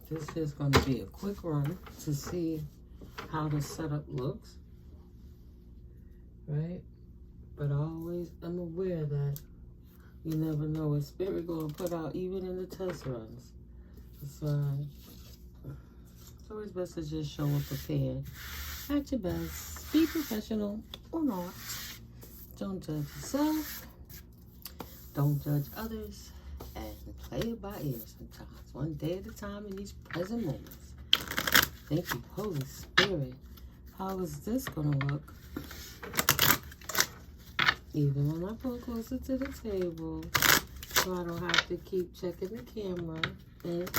This is going to be a quick run to see how the setup looks, right? But I always am aware that you never know what spirit going to put out, even in the test runs. So it's always best to just show up prepared. At your best. Be professional or not. Don't judge yourself. Don't judge others. And play it by ear sometimes. One day at a time in these present moments. Thank you, Holy Spirit. How is this going to look? Even when I pull closer to the table, so I don't have to keep checking the camera, and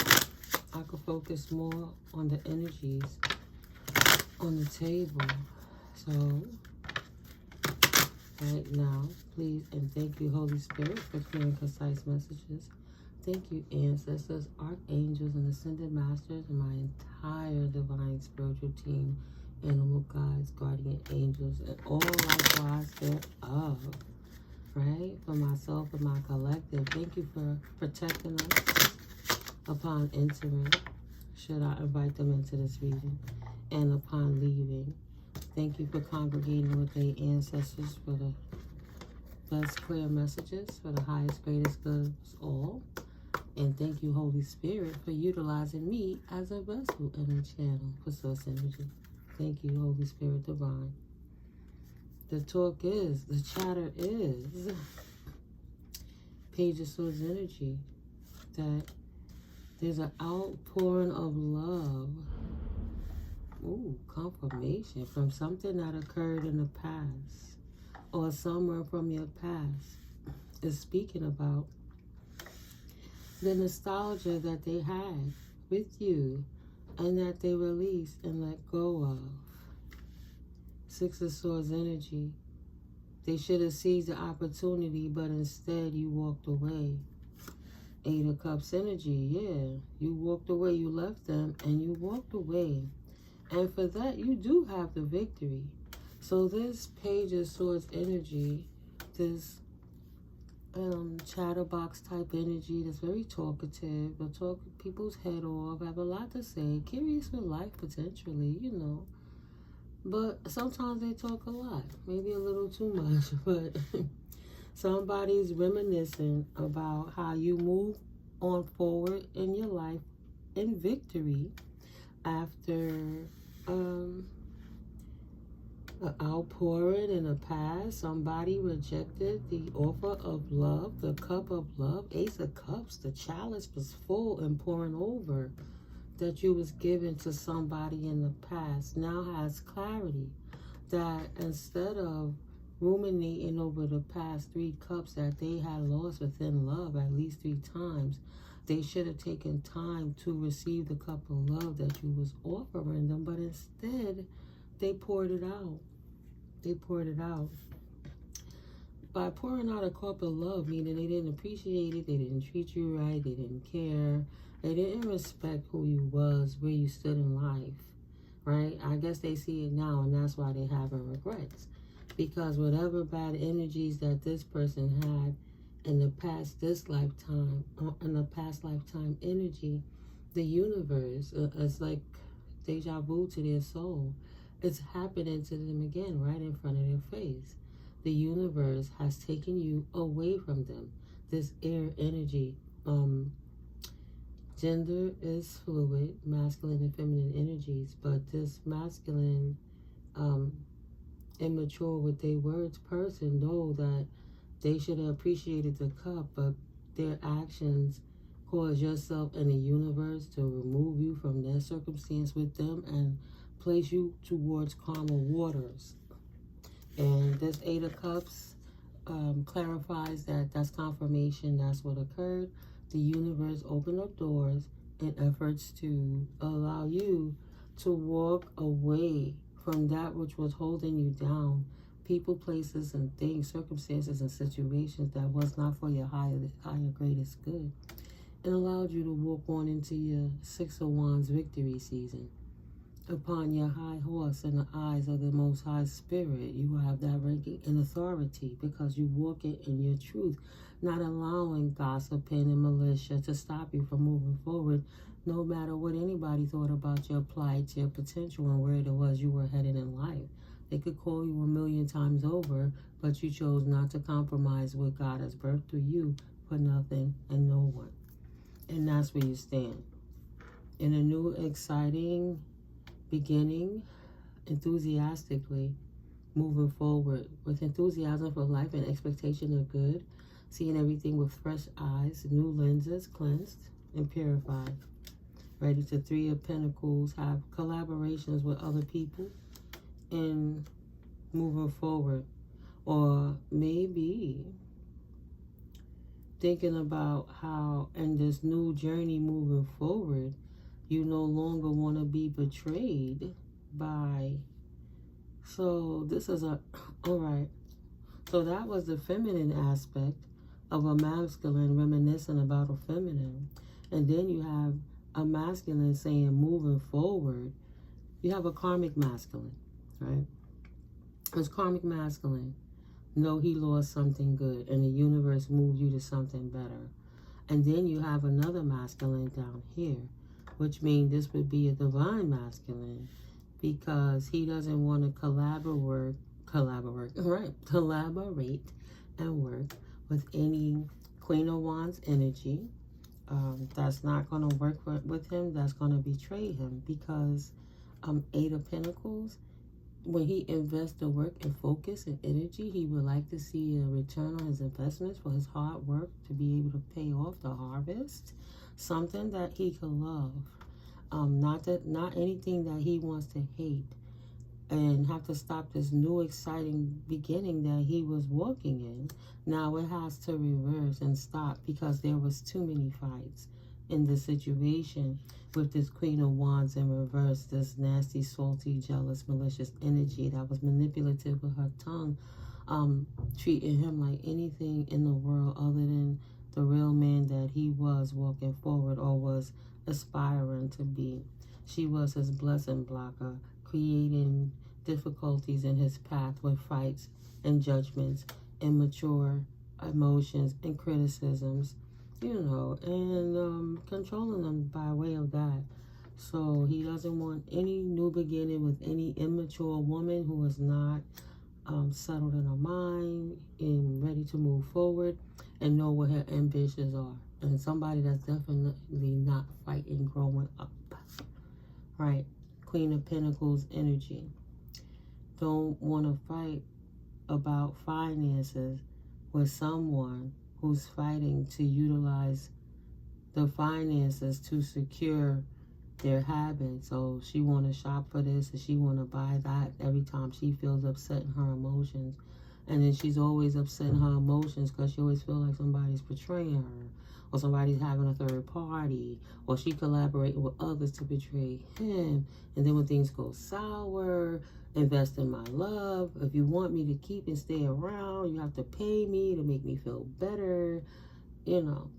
I can focus more on the energies on the table. So, right now, please, and thank you, Holy Spirit, for clear and concise messages. Thank you, ancestors, archangels, and ascended masters, and my entire divine spiritual team, animal guides, guardian angels, and all likewise thereof, right? For myself and my collective, thank you for protecting us upon entering, should I invite them into this region, and upon leaving. Thank you for congregating with the ancestors for the best clear messages, for the highest, greatest good of us all. And thank you, Holy Spirit, for utilizing me as a vessel and a channel for source energy. Thank you, Holy Spirit Divine. The talk is, the chatter is, Page of Swords energy, that there's an outpouring of love. Ooh, confirmation from something that occurred in the past, or someone from your past is speaking about the nostalgia that they had with you and that they released and let go of. Six of Swords energy. They should have seized the opportunity, but instead you walked away. Eight of Cups energy. Yeah, you walked away. You left them and you walked away. And for that, you do have the victory. So this Page of Swords energy, this chatterbox type energy that's very talkative, will talk people's head off, have a lot to say, curious with life potentially, you know. But sometimes they talk a lot, maybe a little too much, but somebody's reminiscing about how you move on forward in your life in victory after an outpouring in the past. Somebody rejected the offer of love, the cup of love, Ace of Cups. The chalice was full and pouring over that you was given to somebody in the past. Now has clarity that instead of ruminating over the past 3 cups that they had lost within love at least 3 times, they should have taken time to receive the cup of love that you was offering them, but instead they poured it out. They poured it out. By pouring out a cup of love, meaning they didn't appreciate it, they didn't treat you right, they didn't care, they didn't respect who you was, where you stood in life, right? I guess they see it now, and that's why they're having regrets. Because whatever bad energies that this person had in the past, this lifetime, in the past lifetime energy, the universe, it's like deja vu to their soul. It's happening to them again right in front of their face. The universe has taken you away from them. This air energy, gender is fluid, masculine and feminine energies, but this masculine, immature with their words person know that they should have appreciated the cup, but their actions cause yourself and the universe to remove you from their circumstance with them and place you towards calmer waters. And this Eight of Cups clarifies that that's confirmation, that's what occurred. The universe opened up doors in efforts to allow you to walk away from that which was holding you down. People, places, and things, circumstances, and situations that was not for your higher greatest good. It allowed you to walk on into your Six of Wands victory season. upon your high horse in the eyes of the Most High Spirit. You will have that ranking and authority because you walk it in your truth, not allowing gossiping and militia to stop you from moving forward, no matter what anybody thought about your plight, your potential, and where it was you were headed in life. They could call you 1,000,000 times over, but you chose not to compromise what God has birthed through you for nothing and no one. And that's where you stand. In a new, exciting beginning, enthusiastically moving forward with enthusiasm for life and expectation of good, seeing everything with fresh eyes, new lenses, cleansed and purified. Ready to 3 of Pentacles, have collaborations with other people and moving forward. Or maybe thinking about how in this new journey moving forward, you no longer want to be betrayed by. So this is a, all right. So that was the feminine aspect of a masculine reminiscing about a feminine. And then you have a masculine saying moving forward. You have a karmic masculine, right? It's karmic masculine. Know he lost something good and the universe moved you to something better. And then you have another masculine down here, which means this would be a divine masculine because he doesn't want to collaborate and work with any Queen of Wands energy. That's not going to work with him. That's going to betray him because 8 of Pentacles, when he invests the work and focus and energy, he would like to see a return on his investments for his hard work to be able to pay off the harvest. Something that he could love. Not anything that he wants to hate and have to stop this new exciting beginning that he was walking in. Now it has to reverse and stop because there was too many fights in this situation with this Queen of Wands in reverse, this nasty, salty, jealous, malicious energy that was manipulative with her tongue, treating him like anything in the world other than the real man that he was walking forward or was aspiring to be. She was his blessing blocker, creating difficulties in his path with fights and judgments, immature emotions and criticisms, you know, and controlling them by way of that. So he doesn't want any new beginning with any immature woman who is not settled in her mind and ready to move forward and know what her ambitions are. And somebody that's definitely not fighting growing up. Right. Queen of Pentacles energy. Don't want to fight about finances with someone who's fighting to utilize the finances to secure their habits. So she want to shop for this and she want to buy that every time she feels upset in her emotions. And then she's always upset in her emotions because she always feels like somebody's betraying her or somebody's having a third party or she collaborating with others to betray him. And then when things go sour, invest in my love. If you want me to keep and stay around, you have to pay me to make me feel better. You know,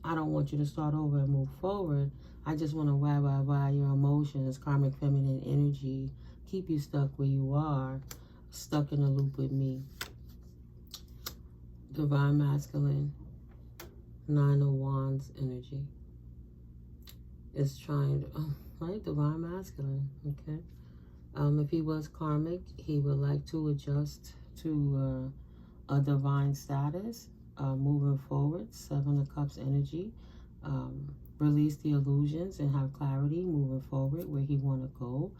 I don't want you to start over and move forward. I just want to why your emotions, karmic feminine energy, keep you stuck where you are, stuck in a loop with me. Divine masculine, 9 of Wands energy. It's trying to, right, divine masculine, okay. If he was karmic, he would like to adjust to a divine status, moving forward. 7 of Cups energy. Release the illusions and have clarity moving forward where he want to go.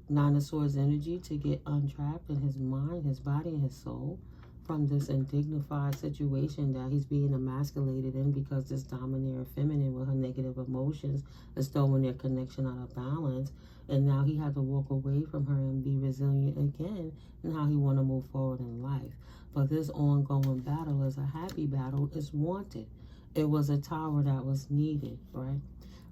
9 of Swords energy to get untrapped in his mind, his body, and his soul from this indignified situation that he's being emasculated in because this domineering feminine with her negative emotions is throwing their connection out of balance. And now he had to walk away from her and be resilient again and how he want to move forward in life. But this ongoing battle is a happy battle. It's wanted. It was a tower that was needed, right?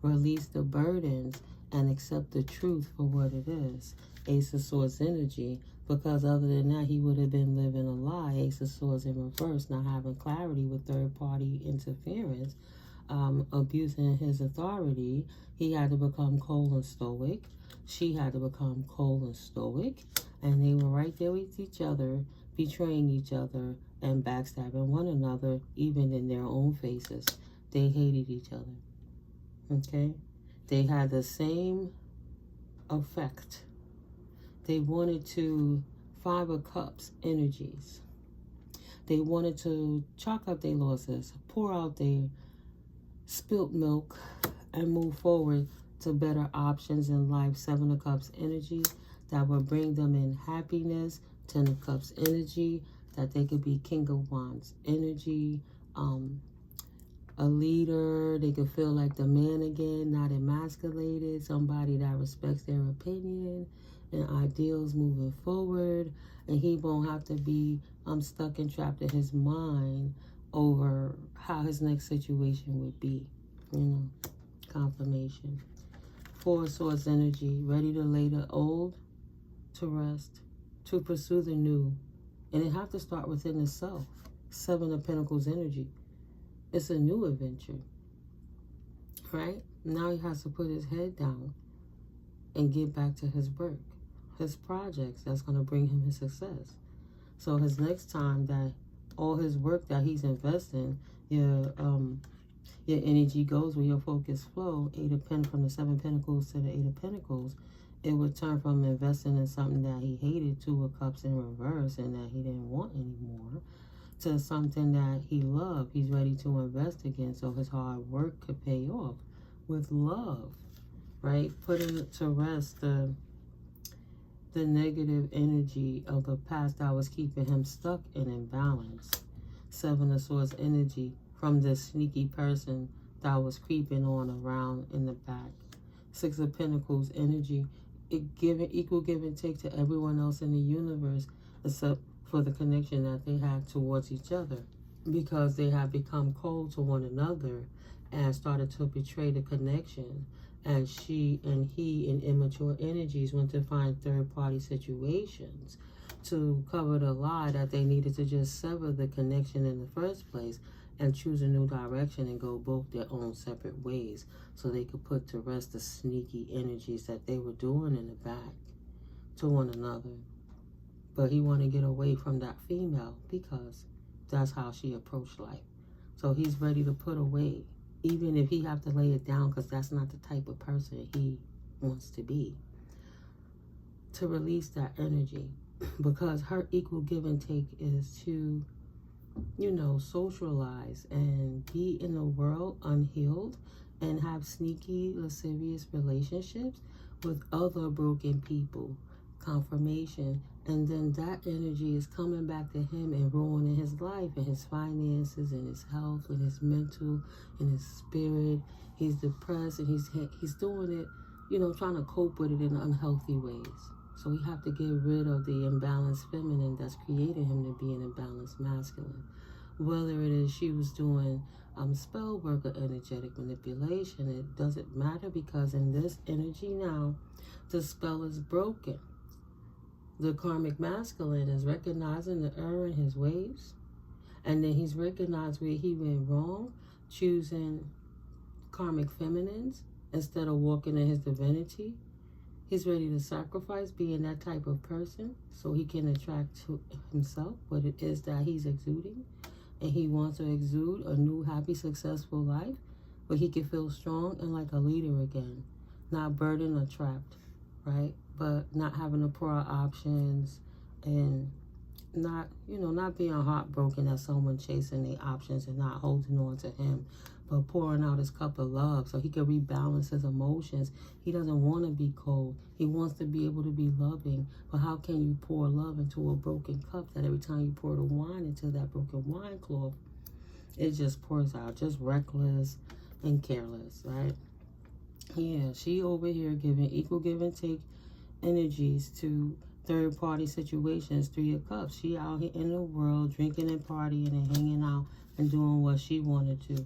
Release the burdens and accept the truth for what it is. Ace of Swords energy. Because other than that, he would have been living a lie. Ace of Swords in reverse, not having clarity with third-party interference. abusing his authority, he had to become cold and stoic. She had to become cold and stoic. And they were right there with each other, betraying each other and backstabbing one another, even in their own faces. They hated each other. Okay? They had the same effect. They wanted to 5 of Cups energies. They wanted to chalk up their losses, pour out their spilt milk, and move forward to better options in life. 7 of Cups energy that would bring them in happiness. 10 of Cups energy that they could be King of Wands energy, a leader. They could feel like the man again, not emasculated, somebody that respects their opinion and ideals moving forward. And he won't have to be stuck and trapped in his mind over how his next situation would be. You know, confirmation. 4 of Swords energy, ready to lay the old to rest, to pursue the new. And it have to start within the self. 7 of Pentacles energy. It's a new adventure, right? Now he has to put his head down and get back to his work, his projects that's going to bring him his success. So his next time that all his work that he's investing, your energy goes where your focus flow. 8 of Pentacles, from the 7 Pentacles to the 8 of Pentacles, it would turn from investing in something that he hated, 2 of Cups in reverse, and that he didn't want anymore, to something that he loved. He's ready to invest again, so his hard work could pay off with love, right? Putting to rest the negative energy of the past that was keeping him stuck and imbalanced. 7 of Swords energy from this sneaky person that was creeping on around in the back. 6 of Pentacles energy, equal give and take to everyone else in the universe, except for the connection that they had towards each other, because they had become cold to one another and started to betray the connection. And she and he, in immature energies, went to find third-party situations to cover the lie that they needed to just sever the connection in the first place and choose a new direction and go both their own separate ways, so they could put to rest the sneaky energies that they were doing in the back to one another. But he wanted to get away from that female because that's how she approached life. So he's ready to put away, even if he have to lay it down, because that's not the type of person he wants to be, to release that energy. Because her equal give and take is to, you know, socialize and be in the world unhealed and have sneaky, lascivious relationships with other broken people. Confirmation. And then that energy is coming back to him and ruining his life and his finances and his health and his mental and his spirit. He's depressed and he's doing it, you know, trying to cope with it in unhealthy ways. So we have to get rid of the imbalanced feminine that's created him to be an imbalanced masculine. Whether it is she was doing spell work or energetic manipulation, it doesn't matter, because in this energy now, the spell is broken. The karmic masculine is recognizing the error in his ways, and then he's recognized where he went wrong, choosing karmic feminines instead of walking in his divinity. He's ready to sacrifice being that type of person so he can attract to himself what it is that he's exuding. And he wants to exude a new, happy, successful life where he can feel strong and like a leader again, not burdened or trapped, right? But not having the poor options and not, you know, not being heartbroken at someone chasing their options and not holding on to him, but pouring out his cup of love so he can rebalance his emotions. He doesn't want to be cold. He wants to be able to be loving. But how can you pour love into a broken cup that every time you pour the wine into that broken wine cloth, it just pours out, just reckless and careless, right? Yeah, she over here giving equal give and take energies to third-party situations. 3 of Cups. She out here in the world drinking and partying and hanging out and doing what she wanted to.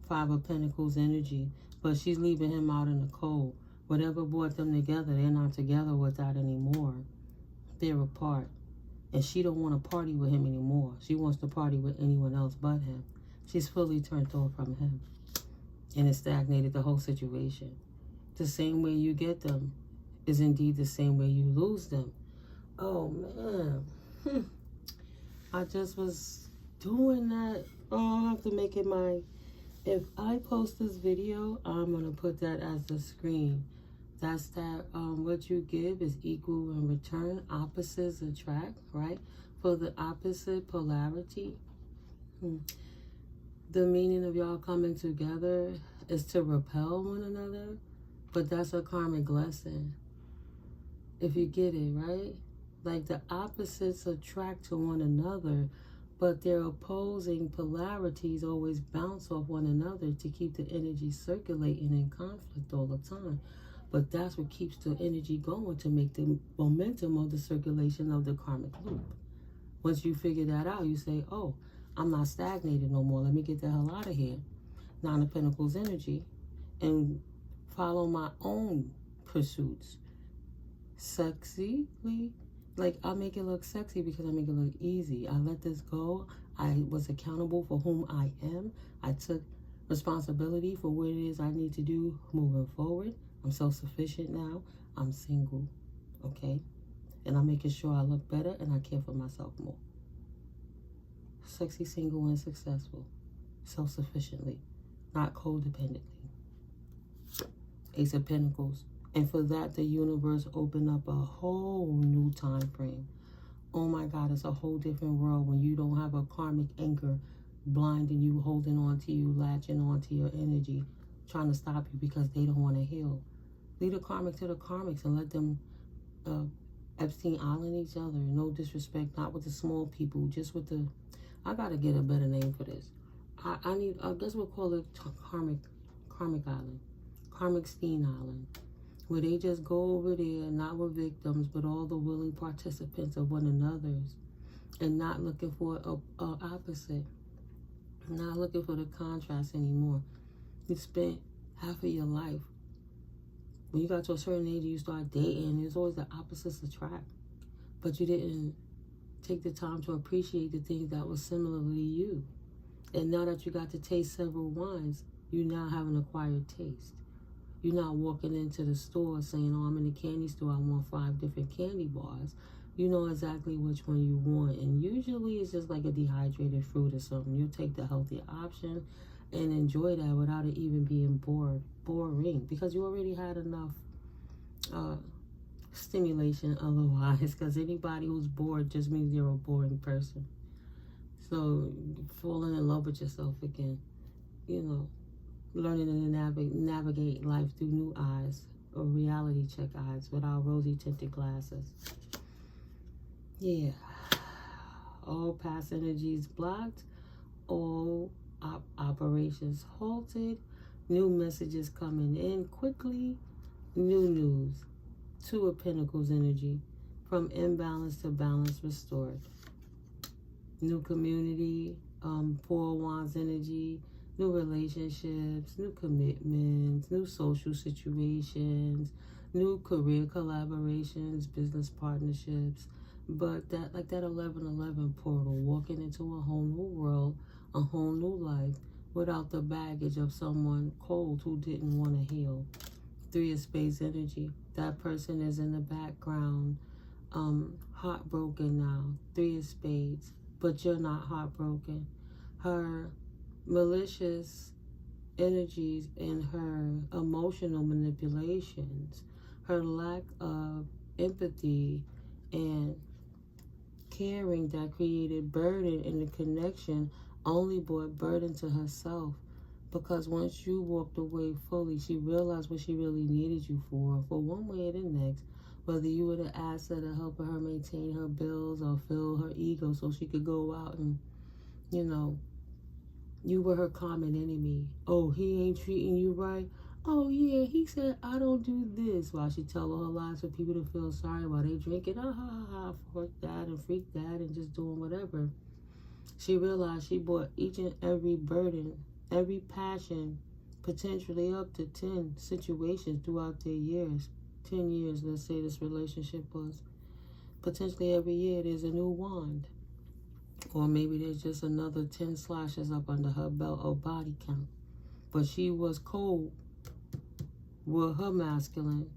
5 of Pentacles energy. But she's leaving him out in the cold. Whatever brought them together, they're not together with that anymore. They're apart. And she don't want to party with him anymore. She wants to party with anyone else but him. She's fully turned off from him. and it stagnated the whole situation. The same way you get them is indeed the same way you lose them. Oh man, I just was doing that. Oh, I'll have to make it my, if I post this video, I'm gonna put that as the screen. That's that what you give is equal in return. Opposites attract, right? For the opposite polarity, the meaning of y'all coming together is to repel one another, but that's a karmic lesson. If you get it, right? Like the opposites attract to one another, but their opposing polarities always bounce off one another to keep the energy circulating in conflict all the time. But that's what keeps the energy going, to make the momentum of the circulation of the karmic loop. Once you figure that out, you say, oh, I'm not stagnated no more. Let me get the hell out of here. Nine of Pentacles energy, and follow my own pursuits. Sexily, like I make it look sexy because I make it look easy. I let this go. I was accountable for whom I am. I took responsibility for what it is I need to do moving forward. I'm self-sufficient now. I'm single, okay? And I'm making sure I look better and I care for myself more. Sexy, single, and successful. Self-sufficiently, not codependently. Ace of Pentacles. And for that, the universe opened up a whole new time frame. Oh my God, it's a whole different world when you don't have a karmic anchor blinding you, holding on to you, latching on to your energy, trying to stop you because they don't want to heal. Leave the karmic to the karmics and let them Epstein Island each other. No disrespect, not with the small people, just with the, I gotta get a better name for this. I guess we'll call it karmic island, karmic Steen Island, where they just go over there, not with victims, but all the willing participants of one another's, and not looking for a opposite, not looking for the contrast anymore. You spent half of your life, when you got to a certain age, you start dating, there's always the opposites attract, but you didn't take the time to appreciate the things that were similarly you. And now that you got to taste several wines, you now have an acquired taste. You're not walking into the store saying, oh, I'm in the candy store, I want 5 different candy bars. You know exactly which one you want. And usually it's just like a dehydrated fruit or something. You take the healthy option and enjoy that without it even being boring. Because you already had enough stimulation otherwise. Because anybody who's bored just means you're a boring person. So falling in love with yourself again. You know, learning to navigate life through new eyes, or reality check eyes, without rosy tinted glasses. Yeah. All past energies blocked. All operations halted. New messages coming in quickly. New news. 2 of Pentacles energy. From imbalance to balance restored. New community. 4 of Wands energy. New relationships, new commitments, new social situations, new career collaborations, business partnerships. But that, like that 1111 portal, walking into a whole new world, a whole new life, without the baggage of someone cold who didn't want to heal. 3 of Spades energy. That person is in the background, heartbroken now. 3 of Spades, but you're not heartbroken. Her malicious energies and her emotional manipulations, her lack of empathy and caring that created burden in the connection only brought burden to herself. Because once you walked away fully, she realized what she really needed you for one way or the next. Whether you were the asset of helping her maintain her bills or fill her ego so she could go out and, you know, you were her common enemy. Oh, he ain't treating you right. Oh, yeah, he said, I don't do this. While she tell all her lies for people to feel sorry while they drinking. Fuck that and freak that and just doing whatever. She realized she brought each and every burden, every passion, potentially up to 10 situations throughout their years. 10 years, let's say this relationship was. Potentially every year there's a new wand. Or maybe there's just another 10 slashes up under her belt or body count. but she was cold with her masculine,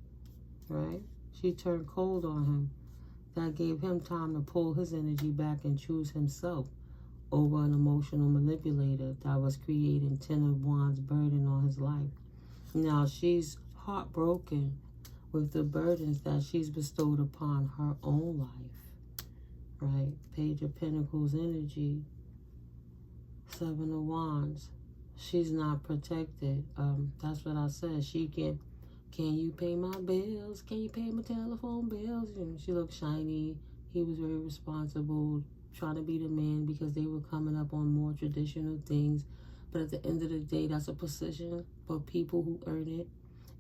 right? She turned cold on him. That gave him time to pull his energy back and choose himself over an emotional manipulator that was creating 10 of Wands burden on his life. Now she's heartbroken with the burdens that she's bestowed upon her own life, right? Page of Pentacles energy, 7 of Wands. She's not protected. That's what I said. She can you pay my bills? Can you pay my telephone bills? And she looked shiny. He was very responsible, trying to be the man because they were coming up on more traditional things. But at the end of the day, that's a position for people who earn it.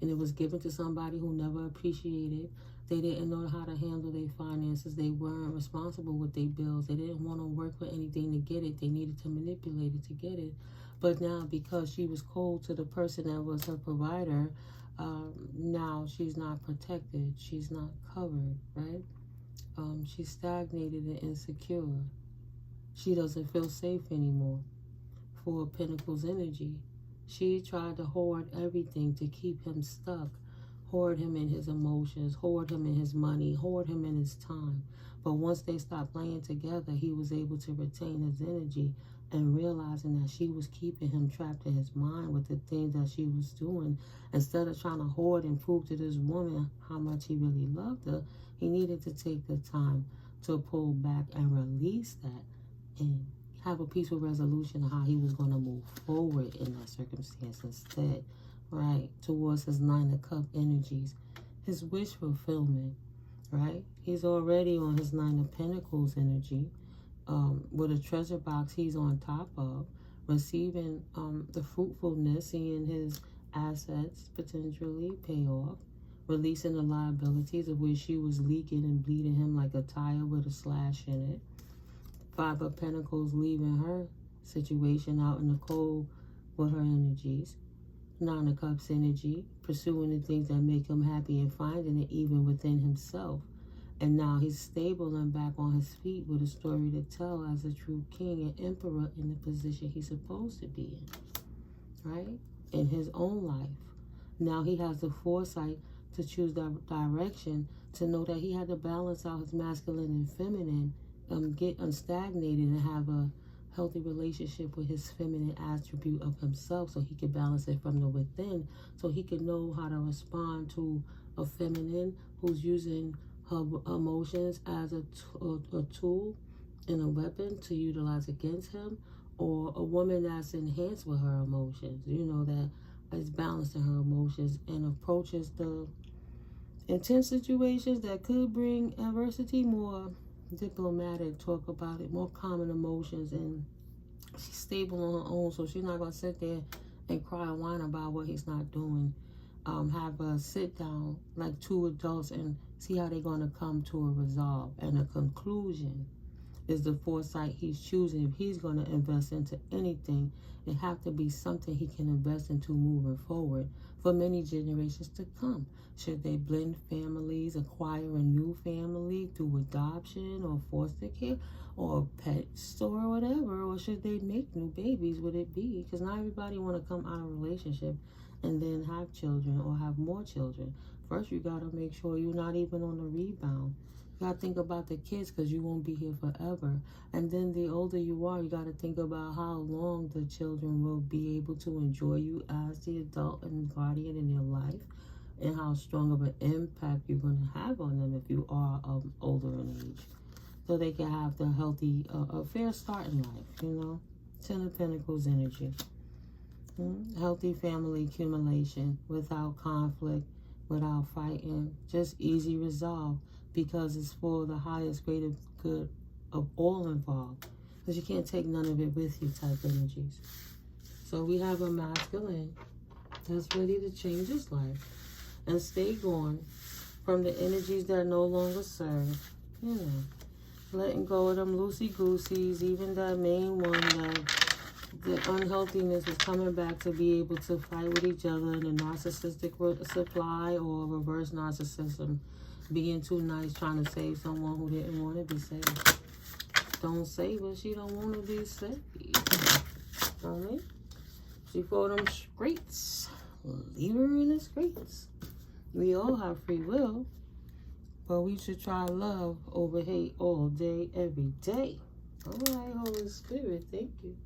And it was given to somebody who never appreciated. They didn't know how to handle their finances. They weren't responsible with their bills. They didn't want to work for anything to get it. They needed to manipulate it to get it. But now, because she was cold to the person that was her provider, now she's not protected. She's not covered, right? She's stagnated and insecure. She doesn't feel safe anymore. 4 of Pentacles energy. She tried to hoard everything to keep him stuck. Hoard him in his emotions, hoard him in his money, hoard him in his time. But once they stopped playing together, he was able to retain his energy, and realizing that she was keeping him trapped in his mind with the things that she was doing. Instead of trying to hoard and prove to this woman how much he really loved her, he needed to take the time to pull back and release that and have a peaceful resolution of how he was going to move forward in that circumstance instead, right? Towards his 9 of Cups energies, his wish fulfillment, right? He's already on his 9 of Pentacles energy, with a treasure box he's on top of, receiving the fruitfulness, seeing his assets potentially pay off, releasing the liabilities of which she was leaking and bleeding him like a tire with a slash in it. 5 of Pentacles leaving her situation out in the cold with her energies. 9 of Cups energy, pursuing the things that make him happy and finding it even within himself. And now he's stable and back on his feet with a story to tell as a true king and emperor in the position he's supposed to be in, right? In his own life. Now he has the foresight to choose that direction, to know that he had to balance out his masculine and feminine, get unstagnated and have a healthy relationship with his feminine attribute of himself, so he could balance it from the within, so he could know how to respond to a feminine who's using her emotions as a tool and a weapon to utilize against him, or a woman that's enhanced with her emotions, you know, that is balancing her emotions and approaches the intense situations that could bring adversity more diplomatic, talk about it, more common emotions, and she's stable on her own, so she's not going to sit there and cry and whine about what he's not doing. Have a sit down like 2 adults and see how they're going to come to a resolve. And a conclusion is the foresight he's choosing. If he's going to invest into anything, it have to be something he can invest into moving forward for many generations to come. Should they blend families, acquire a new family through adoption or foster care or a pet store or whatever, or should they make new babies? Would it be? Because not everybody want to come out of a relationship and then have children or have more children. First, you got to make sure you're not even on the rebound. You got to think about the kids, because you won't be here forever. And then the older you are, you got to think about how long the children will be able to enjoy you as the adult and guardian in their life, and how strong of an impact you're going to have on them if you are older in age, so they can have the healthy, a fair start in life, you know. 10 of Pentacles energy. Healthy family accumulation without conflict, without fighting, just easy resolve, because it's for the highest greatest good of all involved, because you can't take none of it with you type energies. So we have a masculine that's ready to change his life and stay gone from the energies that no longer serve, you know, letting go of them loosey-gooseys, even that main one that the unhealthiness is coming back to be able to fight with each other, and the narcissistic supply or reverse narcissism, being too nice, trying to save someone who didn't want to be saved. Don't save her, she don't want to be saved. Alright? She for them streets. Leave her in the streets. We all have free will, but we should try love over hate all day, every day. All right, Holy Spirit, thank you.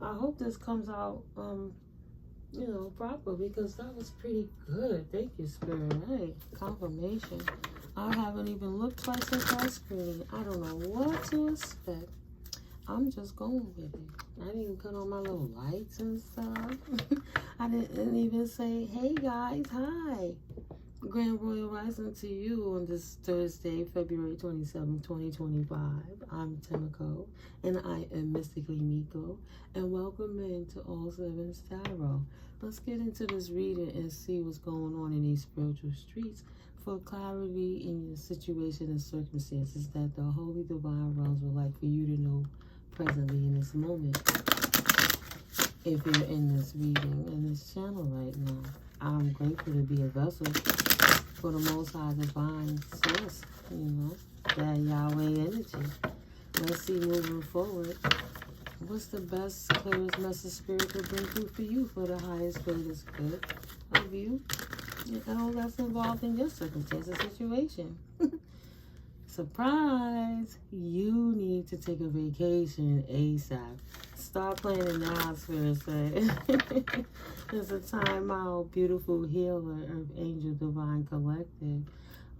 I hope this comes out, you know, proper, because that was pretty good. Thank you, Spirit. Hey, confirmation. I haven't even looked twice at that screen. I don't know what to expect. I'm just going with it. I didn't even cut on my little lights and stuff. I didn't even say, hey guys, hi. Grand Royal Rising to you on this Thursday, February 27, 2025. I'm NeuMico, and I am Mystically Miko, and welcome into All Sevens Tarot. Let's get into this reading and see what's going on in these spiritual streets for clarity in your situation and circumstances that the Holy Divine Realms would like for you to know presently in this moment. If you're in this reading, in this channel right now, I'm grateful to be a vessel for the Most High Divine Source, you know, that Yahweh energy. Let's see moving forward. What's the best, clearest message Spirit could bring through for you for the highest, greatest good of you and all that's involved in your circumstance and situation? Surprise! You need to take a vacation ASAP. Start planning now, Spirit said. It's a time out, beautiful healer of Angel Divine Collective.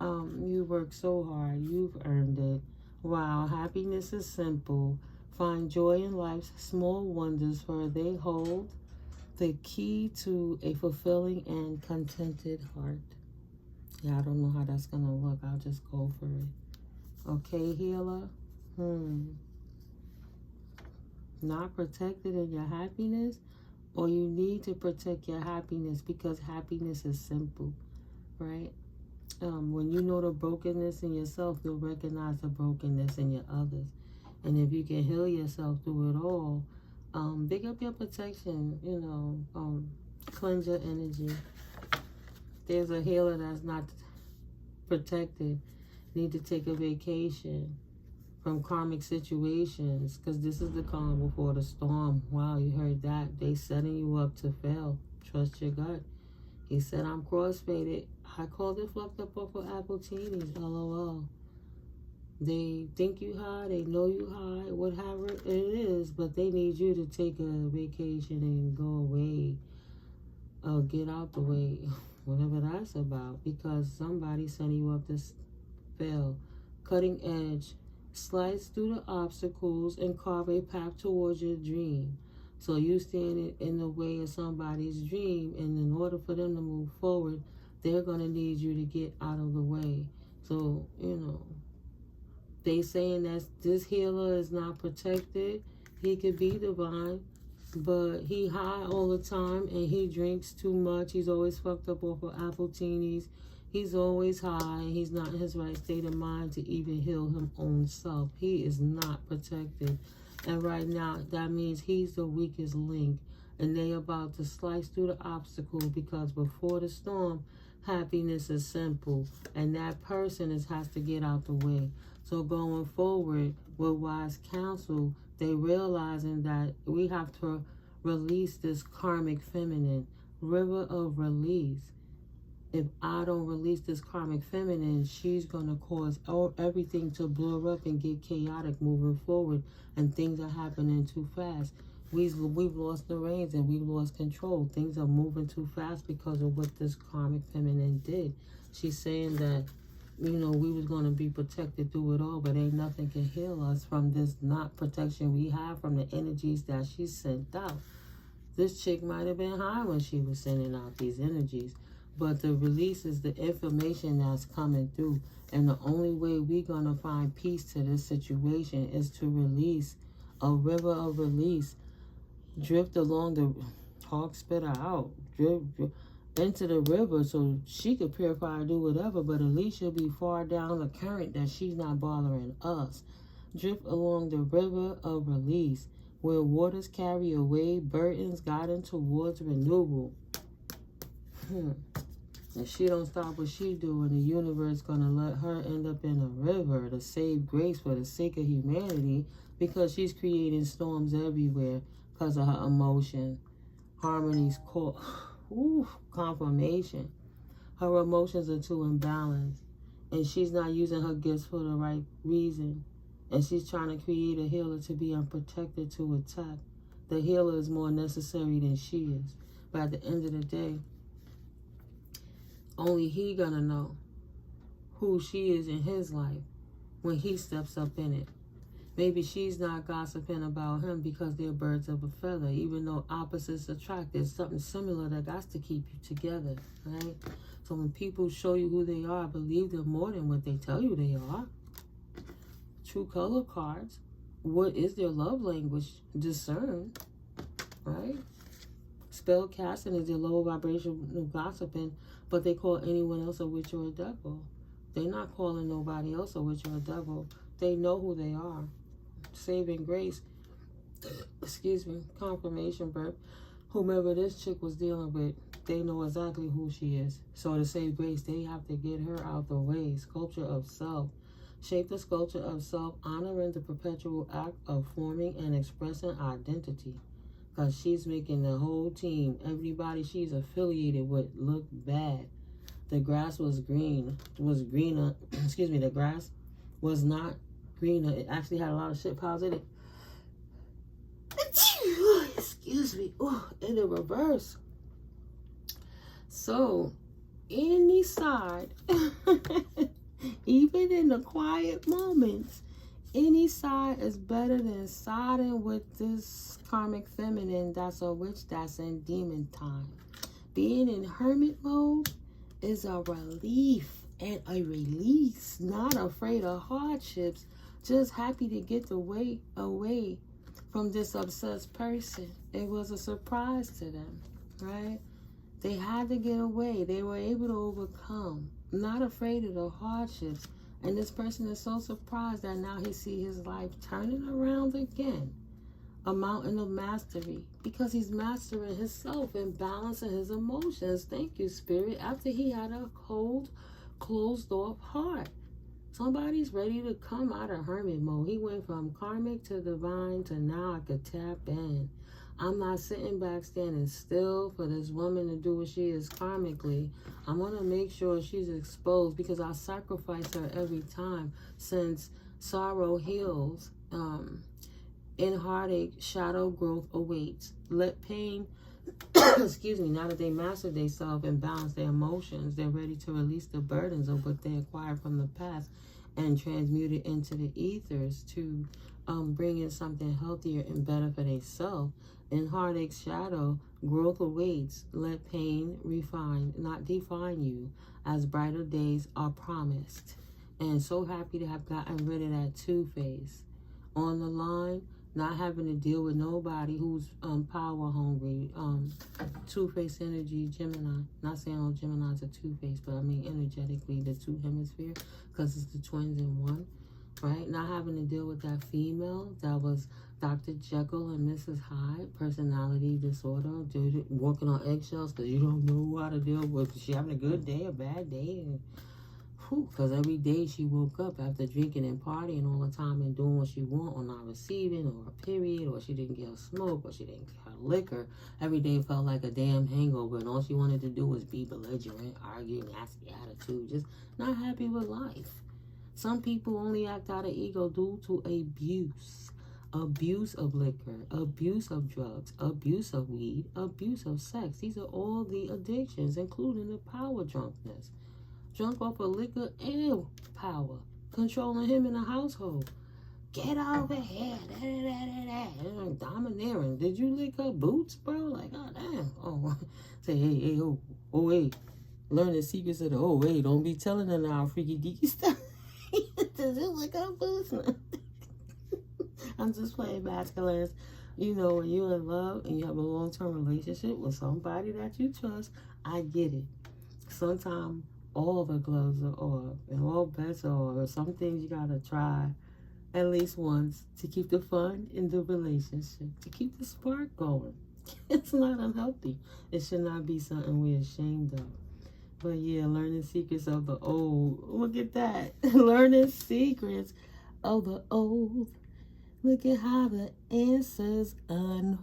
You work so hard. You've earned it. Wow, happiness is simple. Find joy in life's small wonders, for they hold the key to a fulfilling and contented heart. Yeah, I don't know how that's going to look. I'll just go for it. Okay, healer? Not protected in your happiness? Or you need to protect your happiness because happiness is simple, right? When you know the brokenness in yourself, you'll recognize the brokenness in your others. And if you can heal yourself through it all, big up your protection, you know, cleanse your energy. There's a healer that's not protected, need to take a vacation from karmic situations, because this is the calm before the storm. Wow, you heard that. They setting you up to fail. Trust your gut. He said, I'm crossfaded. I called it fluffed up off of apple teenies, LOL. They think you high, they know you high, whatever it is, but they need you to take a vacation and go away. Get out the way, whatever that's about, because somebody sent you up to fail. Cutting edge, slice through the obstacles and carve a path towards your dream. So you stand in the way of somebody's dream, and in order for them to move forward, they're going to need you to get out of the way. So, you know, they saying that this healer is not protected. He could be divine, but he high all the time and he drinks too much. He's always fucked up off of apple teenies. He's always high and he's not in his right state of mind to even heal his own self. He is not protected. And right now, that means he's the weakest link. And they about to slice through the obstacle, because before the storm, happiness is simple. And that person has to get out the way. So going forward with wise counsel, they realizing that we have to release this karmic feminine, river of release. If I don't release this karmic feminine, she's going to cause everything to blur up and get chaotic moving forward, and things are happening too fast. We've lost the reins and we've lost control. Things are moving too fast because of what this karmic feminine did. She's saying that, you know, we was going to be protected through it all, but ain't nothing can heal us from this not protection we have from the energies that she sent out. This chick might have been high when she was sending out these energies, but the release is the information that's coming through. And the only way we're going to find peace to this situation is to release a river of release. Drift along the hawk, spit her out. Drift into the river so she could purify or do whatever, but at least she'll be far down the current that she's not bothering us. Drift along the river of release, where waters carry away burdens guiding towards renewal. If she don't stop what she doing, the universe gonna let her end up in a river to save grace for the sake of humanity, because she's creating storms everywhere because of her emotion. Harmony's call. Ooh, confirmation. Her emotions are too imbalanced. And she's not using her gifts for the right reason. And she's trying to create a healer to be unprotected to attack. The healer is more necessary than she is. But at the end of the day, only he gonna know who she is in his life when he steps up in it. Maybe she's not gossiping about him because they're birds of a feather. Even though opposites attract, there's something similar that got to keep you together, right? So when people show you who they are, believe them more than what they tell you they are. True color cards. What is their love language? Discern, right? Spell casting is their lower vibrational gossiping, but they call anyone else a witch or a devil. They're not calling nobody else a witch or a devil. They know who they are. Saving grace, excuse me, confirmation birth. Whomever this chick was dealing with, they know exactly who she is. So to save grace, they have to get her out the way. Sculpture of self. Shape the sculpture of self, honoring the perpetual act of forming and expressing identity. Because she's making the whole team, everybody she's affiliated with, look bad. The grass was greener. Excuse me, the grass was not greener. It actually had a lot of shit piles in it. Excuse me. Oh, in the reverse. So, any side, even in the quiet moments, any side is better than siding with this karmic feminine that's a witch, that's in demon time. Being in hermit mode is a relief and a release. Not afraid of hardships, just happy to get away from this obsessed person. It was a surprise to them, right? They had to get away. They were able to overcome. Not afraid of the hardships. And this person is so surprised that now he sees his life turning around again. A mountain of mastery. Because he's mastering himself and balancing his emotions. Thank you, Spirit. After he had a cold, closed-off heart. Somebody's ready to come out of hermit mode. He went from karmic to divine to now I could tap in. I'm not sitting back standing still for this woman to do what she is karmically. I want to make sure she's exposed because I sacrifice her every time since sorrow heals. In heartache, shadow growth awaits. Let pain, excuse me, now that they mastered themselves and balance their emotions, they're ready to release the burdens of what they acquired from the past and transmute it into the ethers to bring in something healthier and better for themselves. In heartache, shadow, growth awaits. Let pain refine, not define you, as brighter days are promised. And so happy to have gotten rid of that two-face. On the line, not having to deal with nobody who's power hungry. Two-face energy, Gemini. Not saying all Geminis are two-face, but I mean energetically the two hemisphere, because it's the twins in one, right? Not having to deal with that female that was Dr. Jekyll and Mrs. Hyde, personality disorder, walking on eggshells because you don't know how to deal with. Is she having a good day, a bad day? Because every day she woke up after drinking and partying all the time and doing what she want or not receiving or a period, or she didn't get her smoke or she didn't get her liquor. Every day felt like a damn hangover and all she wanted to do was be belligerent, argue, nasty attitude, just not happy with life. Some people only act out of ego due to abuse. Abuse of liquor, abuse of drugs, abuse of weed, abuse of sex. These are all the addictions, including the power drunkenness. Drunk off of liquor and power. Controlling him in the household. Get over here. Domineering. Did you lick her boots, bro? Like, oh, damn. Oh, say, hey, oh, hey. Learn the secrets of the, oh, hey, don't be telling her now freaky deaky stuff. Did you lick her boots? I'm just playing masculines. You know, when you're in love and you have a long-term relationship with somebody that you trust, I get it. Sometimes all the gloves are off and all bets are off. Some things you gotta try at least once to keep the fun in the relationship, to keep the spark going. It's not unhealthy. It should not be something we're ashamed of. But yeah, learning secrets of the old. Look at that. Learning secrets of the old. Look at how the answers unfold.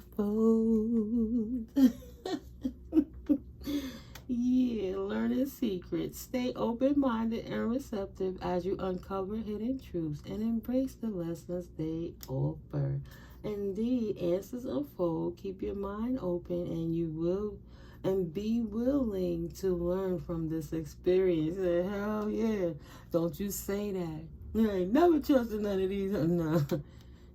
Yeah, learning secrets. Stay open-minded and receptive as you uncover hidden truths and embrace the lessons they offer. Indeed, answers unfold. Keep your mind open and be willing to learn from this experience. Hell yeah. Don't you say that. You ain't never trusted none of these. No.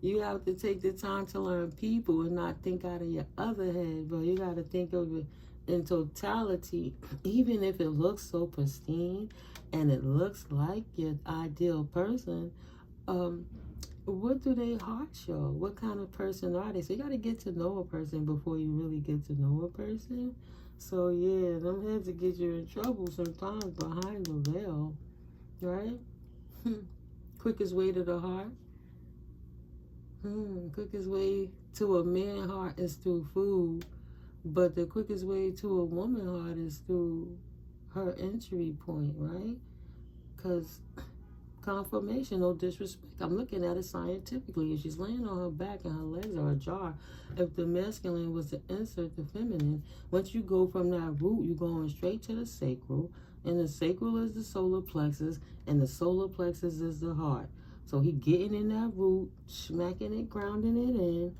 You have to take the time to learn people and not think out of your other head, bro. You got to think of it in totality. Even if it looks so pristine and it looks like your ideal person, what do they heart show? What kind of person are they? So you got to get to know a person before you really get to know a person. So yeah, them heads will get you in trouble sometimes behind the veil, right? Quickest way to the heart. Quickest way to a man's heart is through food, but the quickest way to a woman's heart is through her entry point, right? Because confirmation, no disrespect. I'm looking at it scientifically. If she's laying on her back and her legs are ajar, if the masculine was to insert the feminine, once you go from that root, you're going straight to the sacral, and the sacral is the solar plexus, and the solar plexus is the heart. So he getting in that root, smacking it, grounding it in,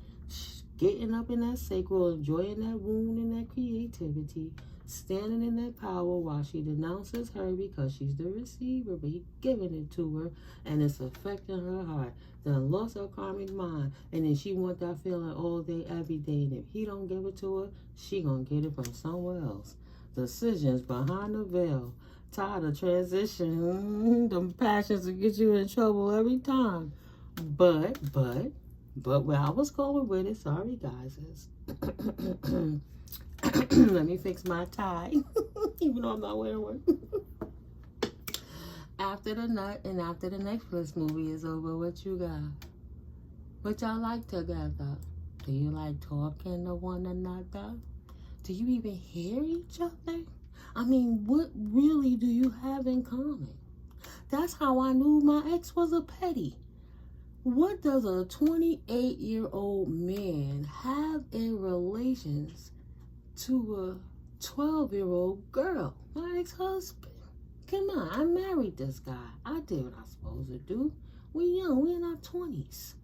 getting up in that sacral, enjoying that wound and that creativity, standing in that power while she denounces her because she's the receiver, but he giving it to her, and it's affecting her heart. Then lost her karmic mind, and then she want that feeling all day, every day, and if he don't give it to her, she gonna get it from somewhere else. Decisions behind the veil. Tired of transition. Them passions will get you in trouble every time. But where I was going with it, sorry guys, is let me fix my tie, even though I'm not wearing one. After the nut and after the Netflix movie is over, what you got? What y'all like together? Do you like talking to one another? Do you even hear each other? I mean, what really do you have in common? That's how I knew my ex was a petty. What does a 28-year-old man have in relations to a 12-year-old girl? My ex-husband. Come on, I married this guy. I did what I'm supposed to do. We young, we in our 20s.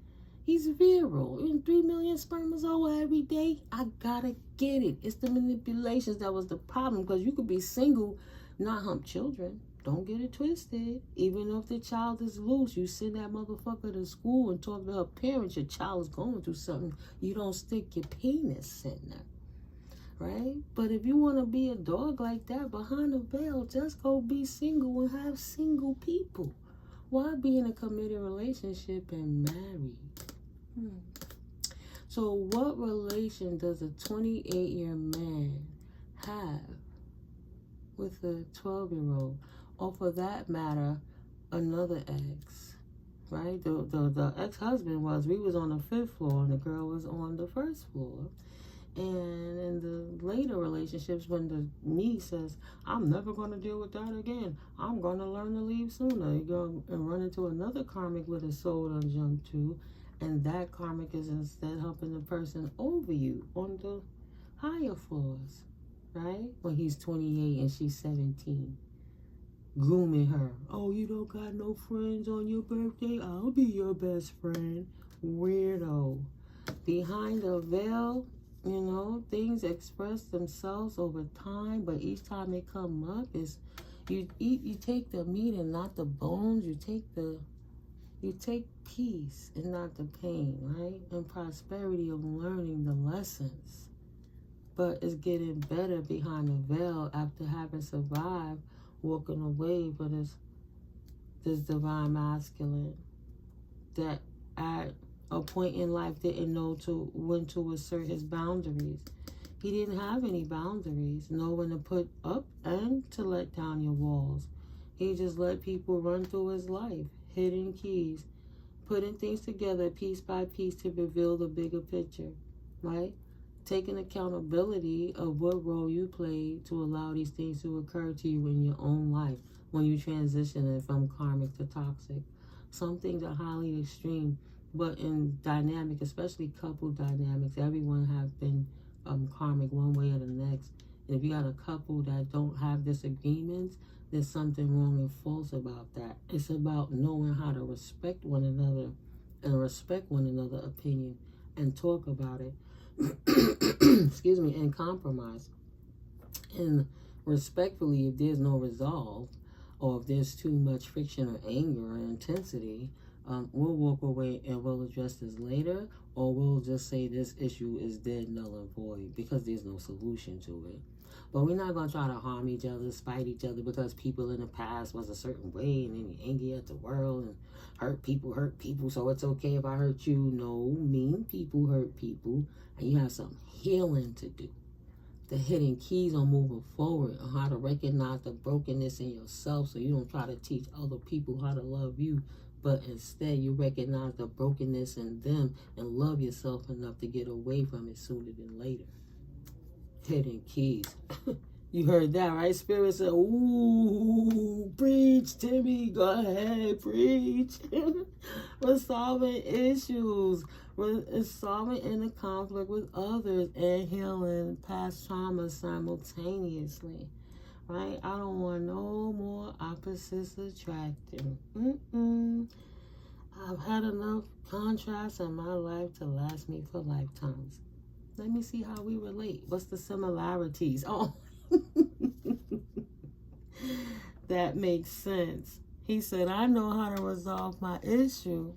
He's virile. 3 million sperms over every day. I gotta get it. It's the manipulations that was the problem, because you could be single, not hump children. Don't get it twisted. Even if the child is loose, you send that motherfucker to school and talk to her parents, your child is going through something. You don't stick your penis in there, right? But if you want to be a dog like that behind the veil, just go be single and have single people. Why be in a committed relationship and married? So what relation does a 28-year man have with a 12-year-old? Or for that matter, another ex, right? The ex-husband we was on the 5th floor and the girl was on the 1st floor. And in the later relationships, when the me says, I'm never going to deal with that again, I'm going to learn to leave sooner, you go and run into another karmic with a soul to jump to, and that karmic is instead helping the person over you on the higher floors, right? When he's 28 and she's 17. Grooming her. Oh, you don't got no friends on your birthday? I'll be your best friend. Weirdo. Behind the veil, you know, things express themselves over time, but each time they come up, is you take the meat and not the bones. You take peace and not the pain, right? And prosperity of learning the lessons. But it's getting better behind the veil after having survived walking away for this divine masculine that at a point in life didn't know when to assert his boundaries. He didn't have any boundaries, know when to put up and to let down your walls. He just let people run through his life, hidden keys, putting things together piece by piece to reveal the bigger picture, right? Taking accountability of what role you played to allow these things to occur to you in your own life when you transition it from karmic to toxic. Some things are highly extreme, but in dynamic, especially couple dynamics, everyone have been karmic one way or the next If you got a couple that don't have disagreements, there's something wrong and false about that. It's about knowing how to respect one another and respect one another's opinion and talk about it. Excuse me, and compromise. And respectfully, if there's no resolve, or if there's too much friction or anger or intensity, we'll walk away and we'll address this later, or we'll just say this issue is dead, null, and void because there's no solution to it. But we're not going to try to harm each other, spite each other because people in the past was a certain way and then you're angry at the world and hurt people, so it's okay if I hurt you. No, mean people hurt people, and you have some healing to do. The hidden keys on moving forward, on how to recognize the brokenness in yourself so you don't try to teach other people how to love you, but instead you recognize the brokenness in them and love yourself enough to get away from it sooner than later. Hidden keys. You heard that, right? Spirit said, ooh, preach, Timmy. Go ahead, preach. We're solving issues. We're solving inner conflict with others and healing past trauma simultaneously. Right? I don't want no more opposites attracting. I've had enough contrast in my life to last me for lifetimes. Let me see how we relate. What's the similarities? Oh, that makes sense. He said, I know how to resolve my issue.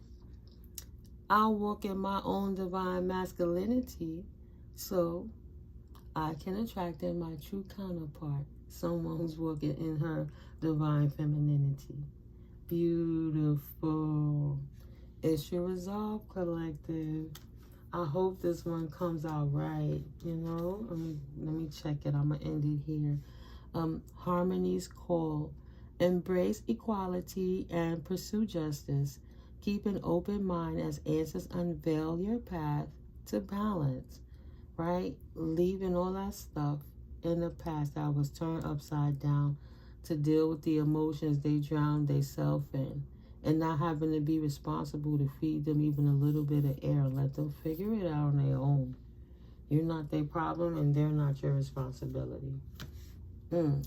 I'll walk in my own divine masculinity so I can attract in my true counterpart, someone who's walking in her divine femininity. Beautiful. Issue resolved, collective. I hope this one comes out right, you know. Let me check it. I'm going to end it here. Harmony's call. Embrace equality and pursue justice. Keep an open mind as answers unveil your path to balance, right? Leaving all that stuff in the past that was turned upside down to deal with the emotions they drowned themselves in. And not having to be responsible to feed them even a little bit of air. Let them figure it out on their own. You're not their problem and they're not your responsibility.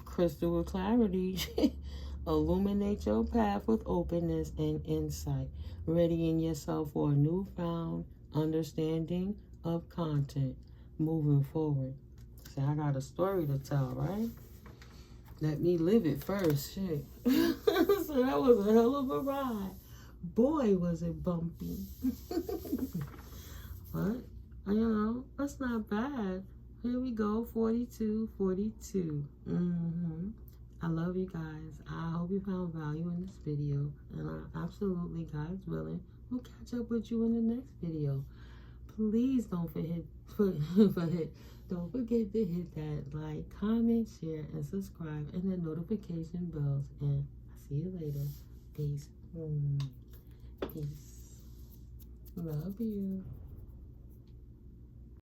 Crystal with clarity. Illuminate your path with openness and insight. Readying yourself for a newfound understanding of content. Moving forward. See, I got a story to tell, right? Let me live it first. Shit. So that was a hell of a ride. Boy, was it bumpy. But, you know, that's not bad. Here we go, 42. I love you guys. I hope you found value in this video. And I absolutely, God's willing, will catch up with you in the next video. Please don't forget to hit that like, comment, share, and subscribe, and the notification bells. And I'll see you later. Peace. Peace. Love you.